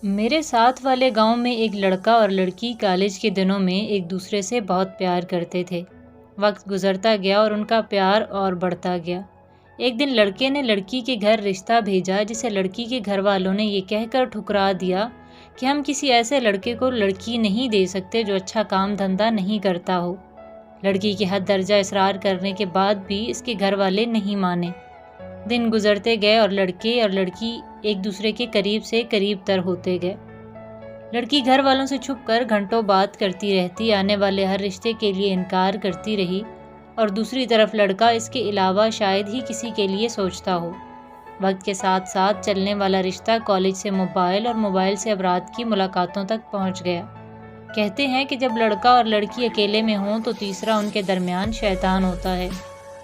میرے ساتھ والے گاؤں میں ایک لڑکا اور لڑکی کالج کے دنوں میں ایک دوسرے سے بہت پیار کرتے تھے۔ وقت گزرتا گیا اور ان کا پیار اور بڑھتا گیا۔ ایک دن لڑکے نے لڑکی کے گھر رشتہ بھیجا جسے لڑکی کے گھر والوں نے یہ کہہ کر ٹھکرا دیا کہ ہم کسی ایسے لڑکے کو لڑکی نہیں دے سکتے جو اچھا کام دھندا نہیں کرتا ہو۔ لڑکی کے حد درجہ اصرار کرنے کے بعد بھی اس کے گھر والے نہیں مانے۔ دن گزرتے گئے اور لڑکے اور لڑکی ایک دوسرے کے قریب سے قریب تر ہوتے گئے۔ لڑکی گھر والوں سے چھپ کر گھنٹوں بات کرتی رہتی، آنے والے ہر رشتے کے لیے انکار کرتی رہی، اور دوسری طرف لڑکا اس کے علاوہ شاید ہی کسی کے لیے سوچتا ہو۔ وقت کے ساتھ ساتھ چلنے والا رشتہ کالج سے موبائل اور موبائل سے اب رات کی ملاقاتوں تک پہنچ گیا۔ کہتے ہیں کہ جب لڑکا اور لڑکی اکیلے میں ہوں تو تیسرا ان کے درمیان شیطان ہوتا ہے،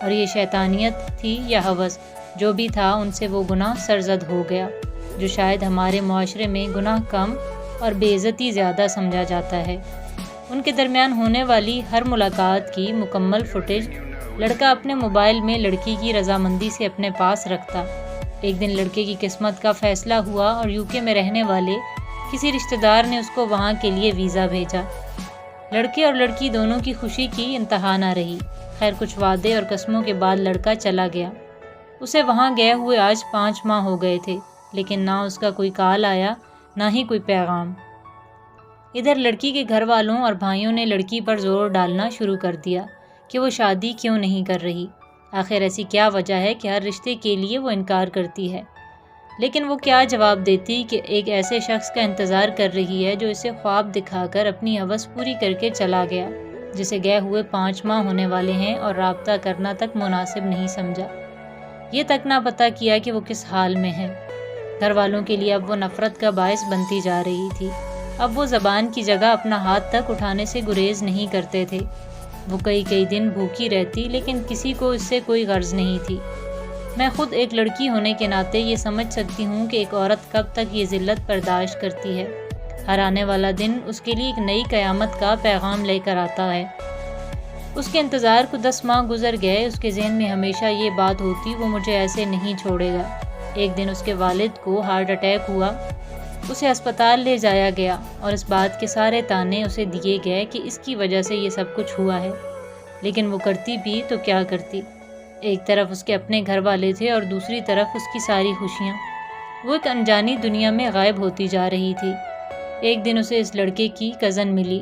اور یہ شیطانیت تھی یا ہوس، جو بھی تھا ان سے وہ گناہ سرزد ہو گیا، جو شاید ہمارے معاشرے میں گناہ کم اور بے عزتی زیادہ سمجھا جاتا ہے۔ ان کے درمیان ہونے والی ہر ملاقات کی مکمل فوٹیج لڑکا اپنے موبائل میں لڑکی کی رضامندی سے اپنے پاس رکھتا۔ ایک دن لڑکے کی قسمت کا فیصلہ ہوا اور یوکے میں رہنے والے کسی رشتہ دار نے اس کو وہاں کے لیے ویزا بھیجا۔ لڑکے اور لڑکی دونوں کی خوشی کی انتہا نہ رہی۔ خیر کچھ وعدے اور قسموں کے بعد لڑکا چلا گیا۔ اسے وہاں گئے ہوئے آج 5 ماہ ہو گئے تھے، لیکن نہ اس کا کوئی کال آیا نہ ہی کوئی پیغام۔ ادھر لڑکی کے گھر والوں اور بھائیوں نے لڑکی پر زور ڈالنا شروع کر دیا کہ وہ شادی کیوں نہیں کر رہی۔ آخر ایسی کیا وجہ ہے کہ ہر رشتے کے لیے وہ انکار کرتی ہے؟ لیکن وہ کیا جواب دیتی کہ ایک ایسے شخص کا انتظار کر رہی ہے جو اسے خواب دکھا کر اپنی ہوس پوری کر کے چلا گیا، جسے گئے ہوئے 5 ماہ ہونے والے ہیں اور رابطہ کرنا تک مناسب نہیں سمجھا، یہ تک نہ پتہ کیا کہ وہ کس حال میں ہے۔ گھر والوں کے لیے اب وہ نفرت کا باعث بنتی جا رہی تھی۔ اب وہ زبان کی جگہ اپنا ہاتھ تک اٹھانے سے گریز نہیں کرتے تھے۔ وہ کئی دن بھوکی رہتی، لیکن کسی کو اس سے کوئی غرض نہیں تھی۔ میں خود ایک لڑکی ہونے کے ناطے یہ سمجھ سکتی ہوں کہ ایک عورت کب تک یہ ذلت برداشت کرتی ہے۔ ہر آنے والا دن اس کے لیے ایک نئی قیامت کا پیغام لے کر آتا ہے۔ اس کے انتظار کو 10 ماہ گزر گئے۔ اس کے ذہن میں ہمیشہ یہ بات ہوتی، وہ مجھے ایسے نہیں چھوڑے گا۔ ایک دن اس کے والد کو ہارٹ اٹیک ہوا، اسے اسپتال لے جایا گیا اور اس بات کے سارے تانے اسے دیے گئے کہ اس کی وجہ سے یہ سب کچھ ہوا ہے۔ لیکن وہ کرتی بھی تو کیا کرتی؟ ایک طرف اس کے اپنے گھر والے تھے اور دوسری طرف اس کی ساری خوشیاں۔ وہ ایک انجانی دنیا میں غائب ہوتی جا رہی تھی۔ ایک دن اسے اس لڑکے کی کزن ملی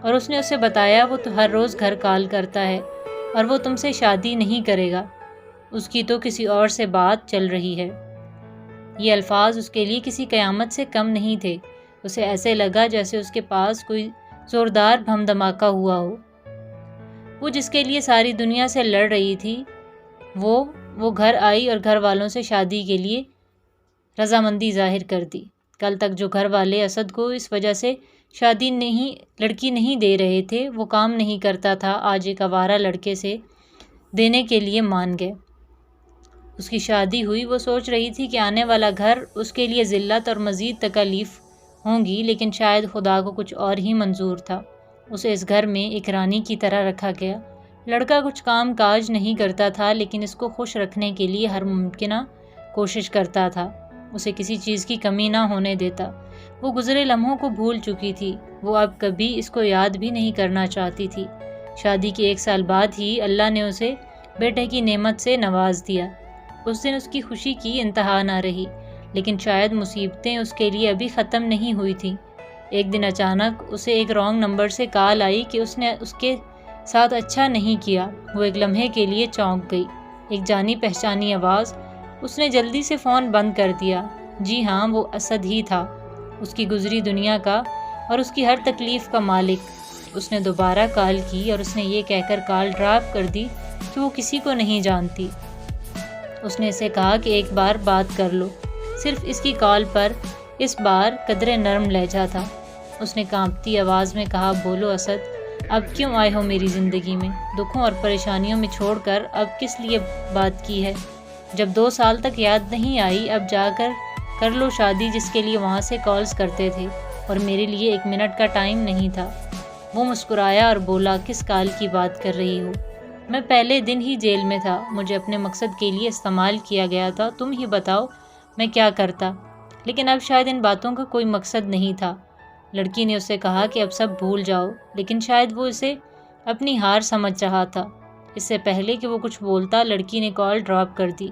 اور اس نے اسے بتایا وہ تو ہر روز گھر کال کرتا ہے اور وہ تم سے شادی نہیں کرے گا، اس کی تو کسی اور سے بات چل رہی ہے۔ یہ الفاظ اس کے لیے کسی قیامت سے کم نہیں تھے۔ اسے ایسے لگا جیسے اس کے پاس کوئی زوردار بم دھماکہ ہوا ہو۔ وہ جس کے لیے ساری دنیا سے لڑ رہی تھی، وہ گھر آئی اور گھر والوں سے شادی کے لیے رضامندی ظاہر کر دی۔ کل تک جو گھر والے اسد کو اس وجہ سے لڑکی نہیں دے رہے تھے، وہ کام نہیں کرتا تھا، آج ایک آوارہ لڑکے سے دینے کے لیے مان گئے۔ اس کی شادی ہوئی۔ وہ سوچ رہی تھی کہ آنے والا گھر اس کے لیے ذلت اور مزید تکالیف ہوں گی، لیکن شاید خدا کو کچھ اور ہی منظور تھا۔ اسے اس گھر میں ایک رانی کی طرح رکھا گیا۔ لڑکا کچھ کام کاج نہیں کرتا تھا، لیکن اس کو خوش رکھنے کے لیے ہر ممکنہ کوشش کرتا تھا، اسے کسی چیز کی کمی نہ ہونے دیتا۔ وہ گزرے لمحوں کو بھول چکی تھی، وہ اب کبھی اس کو یاد بھی نہیں کرنا چاہتی تھی۔ شادی کے 1 سال بعد ہی اللہ نے اسے بیٹے کی نعمت سے نواز دیا۔ اس دن اس کی خوشی کی انتہا نہ رہی، لیکن شاید مصیبتیں اس کے لیے ابھی ختم نہیں ہوئی تھیں۔ ایک دن اچانک اسے ایک رانگ نمبر سے کال آئی کہ اس نے اس کے ساتھ اچھا نہیں کیا۔ وہ ایک لمحے کے لیے چونک گئی۔ ایک جانی پہچانی آواز۔ اس نے جلدی سے فون بند کر دیا۔ جی ہاں، وہ اسد ہی تھا، اس کی گزری دنیا کا اور اس کی ہر تکلیف کا مالک۔ اس نے دوبارہ کال کی اور اس نے یہ کہہ کر کال ڈراپ کر دی کہ وہ کسی کو نہیں جانتی۔ اس نے اسے کہا کہ ایک بار بات کر لو۔ صرف اس کی کال پر اس بار قدرے نرم لہجہ تھا۔ اس نے کانپتی آواز میں کہا، بولو اسد، اب کیوں آئے ہو میری زندگی میں؟ دکھوں اور پریشانیوں میں چھوڑ کر اب کس لیے بات کی ہے؟ جب 2 سال تک یاد نہیں آئی، اب جا کر لو شادی جس کے لیے وہاں سے کالز کرتے تھے اور میرے لیے 1 منٹ کا ٹائم نہیں تھا۔ وہ مسکرایا اور بولا، کس کال کی بات کر رہی ہو؟ میں پہلے دن ہی جیل میں تھا، مجھے اپنے مقصد کے لیے استعمال کیا گیا تھا، تم ہی بتاؤ میں کیا کرتا؟ لیکن اب شاید ان باتوں کا کوئی مقصد نہیں تھا۔ لڑکی نے اسے کہا کہ اب سب بھول جاؤ، لیکن شاید وہ اسے اپنی ہار سمجھ رہا تھا۔ اس سے پہلے کہ وہ کچھ بولتا، لڑکی نے کال ڈراپ کر دی۔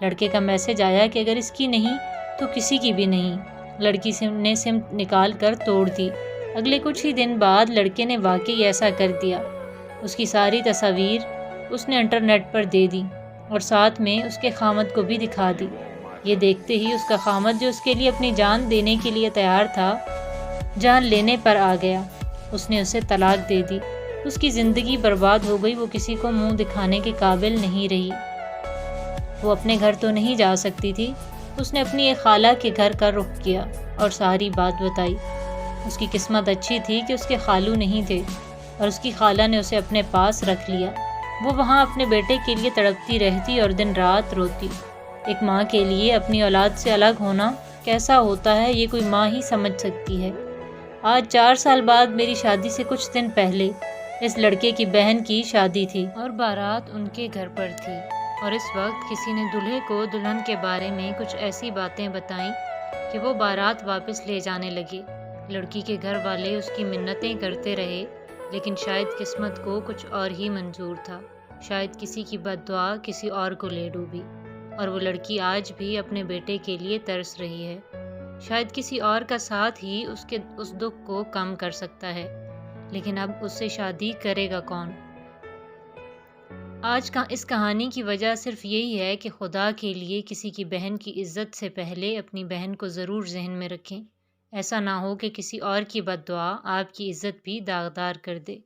لڑکے کا میسج آیا کہ اگر اس کی نہیں تو کسی کی بھی نہیں۔ لڑکی نے سم نکال کر توڑ دی۔ اگلے کچھ ہی دن بعد لڑکے نے واقعی ایسا کر دیا۔ اس کی ساری تصاویر اس نے انٹرنیٹ پر دے دی اور ساتھ میں اس کے خامد کو بھی دکھا دی۔ یہ دیکھتے ہی اس کا خامد، جو اس کے لیے اپنی جان دینے کے لیے تیار تھا، جان لینے پر آ گیا۔ اس نے اسے طلاق دے دی۔ اس کی زندگی برباد ہو گئی۔ وہ کسی کو منہ دکھانے کے قابل نہیں رہی۔ وہ اپنے گھر تو نہیں جا سکتی تھی۔ اس نے اپنی ایک خالہ کے گھر کا رخ کیا اور ساری بات بتائی۔ اس کی قسمت اچھی تھی کہ اس کے خالو نہیں تھے اور اس کی خالہ نے اسے اپنے پاس رکھ لیا۔ وہ وہاں اپنے بیٹے کے لیے تڑپتی رہتی اور دن رات روتی۔ ایک ماں کے لیے اپنی اولاد سے الگ ہونا کیسا ہوتا ہے، یہ کوئی ماں ہی سمجھ سکتی ہے۔ آج 4 سال بعد میری شادی سے کچھ دن پہلے اس لڑکے کی بہن کی شادی تھی اور بارات ان کے گھر پر تھی، اور اس وقت کسی نے دلہے کو دلہن کے بارے میں کچھ ایسی باتیں بتائیں کہ وہ بارات واپس لے جانے لگے۔ لڑکی کے گھر والے اس کی منتیں کرتے رہے، لیکن شاید قسمت کو کچھ اور ہی منظور تھا۔ شاید کسی کی بد دعا کسی اور کو لے ڈوبی، اور وہ لڑکی آج بھی اپنے بیٹے کے لیے ترس رہی ہے۔ شاید کسی اور کا ساتھ ہی اس دکھ کو کم کر سکتا ہے، لیکن اب اس سے شادی کرے گا کون؟ آج کا اس کہانی کی وجہ صرف یہی ہے کہ خدا کے لیے کسی کی بہن کی عزت سے پہلے اپنی بہن کو ضرور ذہن میں رکھیں۔ ایسا نہ ہو کہ کسی اور کی بد دعا آپ کی عزت بھی داغدار کر دے۔